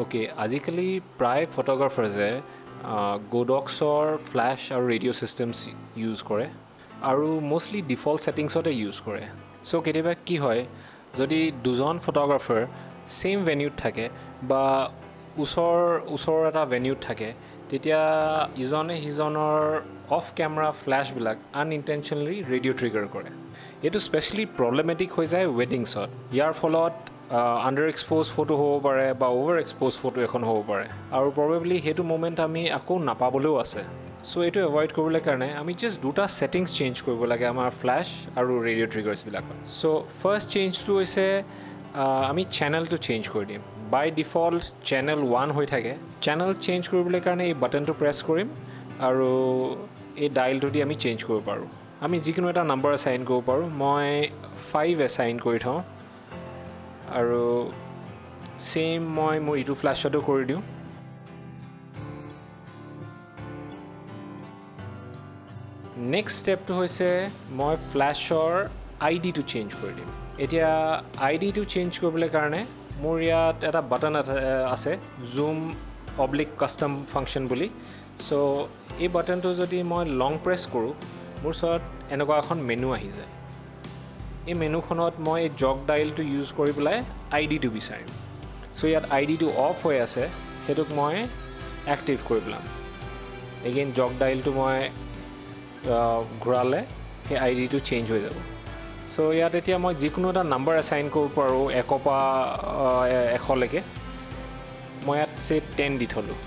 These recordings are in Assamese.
ওকে আজিকালি প্ৰায় ফটোগ্ৰাফাৰ্ছে গোডক্সৰ ফ্লেছ আৰু ৰেডিঅ' ছিষ্টেমছ ইউজ কৰে আৰু মষ্টলি ডিফল্ট ছেটিংছতে ইউজ কৰে চ' কেতিয়াবা কি হয় যদি দুজন ফটোগ্ৰাফাৰ ছেইম ভেনিউত থাকে বা ওচৰৰ এটা ভেনিউত থাকে তেতিয়া ইজনে সিজনৰ অফ কেমেৰা ফ্লেছবিলাক আনইণ্টেনশ্যনেলি ৰেডিঅ' ট্ৰিগাৰ কৰে এইটো স্পেচিয়েলি প্ৰব্লেমেটিক হৈ যায় ৱেডিংছত ইয়াৰ ফলত আণ্ডাৰ এক্সপ'জ ফটো হ'ব পাৰে বা অভাৰ এক্সপ'জ ফটো এখন হ'ব পাৰে আৰু প্ৰবেবলি সেইটো মোমেণ্ট আমি আকৌ নাপাবলৈও আছে চ' এইটো এভইড কৰিবলৈ কাৰণে আমি জাষ্ট দুটা ছেটিংছ চেঞ্জ কৰিব লাগে আমাৰ ফ্লেছ আৰু ৰেডিঅ' ট্ৰিগাৰ্ছবিলাকত চ' ফাৰ্ষ্ট চেঞ্জটো হৈছে আমি চেনেলটো চেঞ্জ কৰি দিম বাই ডিফল্ট চেনেল 1 হৈ থাকে চেনেল চেঞ্জ কৰিবলৈ কাৰণে এই বাটনটো প্ৰেছ কৰিম আৰু এই ডাইলটো দি আমি চেঞ্জ কৰিব পাৰোঁ আমি যিকোনো এটা নাম্বাৰ এছাইন কৰিব পাৰোঁ মই 5 এছাইন কৰি থওঁ আৰু ছেইম মই মোৰ ইটো ফ্লেছতো কৰি দিওঁ নেক্সট ষ্টেপটো হৈছে মই ফ্লেছৰ আই ডিটো চেঞ্জ কৰি দিম এতিয়া আই ডিটো চেঞ্জ কৰিবলৈ কাৰণে মোৰ ইয়াত এটা বাটন আছে জুম অব্লিক কাষ্টম ফাংচন বুলি চ' এই বাটনটো যদি মই লং প্ৰেছ কৰোঁ মোৰ ওচৰত এনেকুৱা এখন মেনু আহি যায় এই মেনুখনত মই এই জগ ডাইলটো ইউজ কৰি পেলাই আই ডিটো বিচাৰিম চ' ইয়াত আই ডিটো অফ হৈ আছে সেইটোক মই এক্টিভ কৰি পেলাম এগেইন জগ ডাইলটো মই ঘূৰালে সেই আই ডিটো চেঞ্জ হৈ যাব চ' ইয়াত এতিয়া মই যিকোনো এটা নাম্বাৰ এছাইন কৰিব পাৰোঁ 1 পৰা 100লৈকে মই ইয়াত 10 দি থ'লোঁ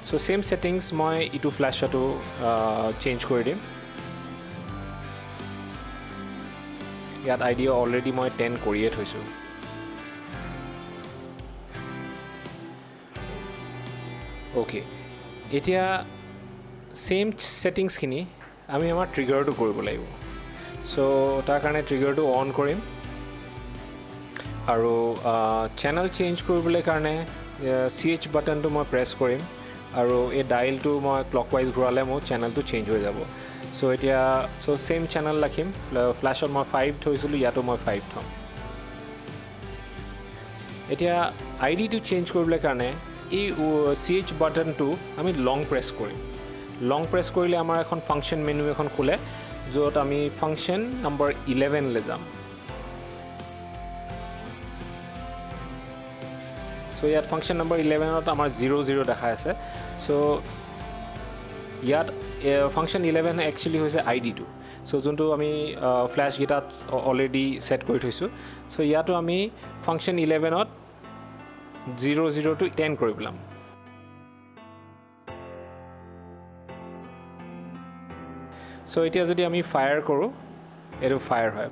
চ' ছেইম ছেটিংছ মই ইটো ফ্লেছতো চেঞ্জ কৰি দিম ইয়াত আই ডি অলৰেডি মই 10 কৰিয়ে থৈছোঁ অ'কে এতিয়া ছেইম ছেটিংছখিনি আমি আমাৰ ট্ৰিগাৰটো কৰিব লাগিব চ' তাৰ কাৰণে ট্ৰিগাৰটো অন কৰিম আৰু চেনেল চেঞ্জ কৰিবলৈ কাৰণে CH বাটনটো মই প্ৰেছ কৰিম আৰু এই ডাইলটো মই ক্লকৱাইজ ঘূৰালে মোৰ চেনেলটো চেঞ্জ হৈ যাব চ' এতিয়া ছেইম চেনেল ৰাখিম ফ্লেছত মই 5 থৈছিলোঁ ইয়াতো মই 5 থ'ম এতিয়া আই ডিটো চেঞ্জ কৰিবলৈ কাৰণে এই CH বাটনটো আমি লং প্ৰেছ কৰিম লং প্ৰেছ কৰিলে আমাৰ এখন ফাংচন মেনু এখন খোলে য'ত আমি ফাংচন নম্বৰ 11 লৈ যাম চ' ইয়াত ফাংচন নম্বৰ 11ত আমাৰ 00 দেখাই আছে চ' ইয়াত ফাংচন 11 একচুৱেলি হৈছে আই ডিটো চ' যোনটো আমি ফ্লেছকেইটাত অলৰেডি ছেট কৰি থৈছোঁ চ' ইয়াতো আমি ফাংচন 11ত 00 to 10 কৰি পেলাম চ' এতিয়া যদি আমি ফায়াৰ কৰোঁ এইটো ফায়াৰ হয়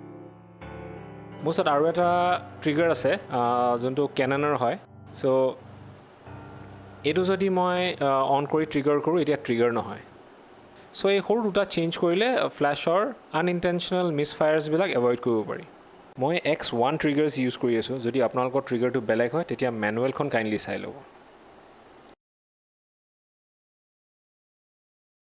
মোৰ ওচৰত আৰু এটা ট্ৰিগাৰ আছে যোনটো কেননৰ হয় চ' এইটো যদি মই অন কৰি ট্ৰিগাৰ কৰোঁ এতিয়া ট্ৰিগাৰ নহয় চ' এই সৰু দুটা চেঞ্জ কৰিলে ফ্লেছৰ আনইণ্টেনশ্যনেল মিছফায়াৰ্ছবিলাক এভইড কৰিব পাৰি মই X1 ট্ৰিগাৰ্ছ ইউজ কৰি আছোঁ যদি আপোনালোকৰ ট্ৰিগাৰটো বেলেগ হয় তেতিয়া মেনুৱেলখন কাইণ্ডলি চাই ল'ব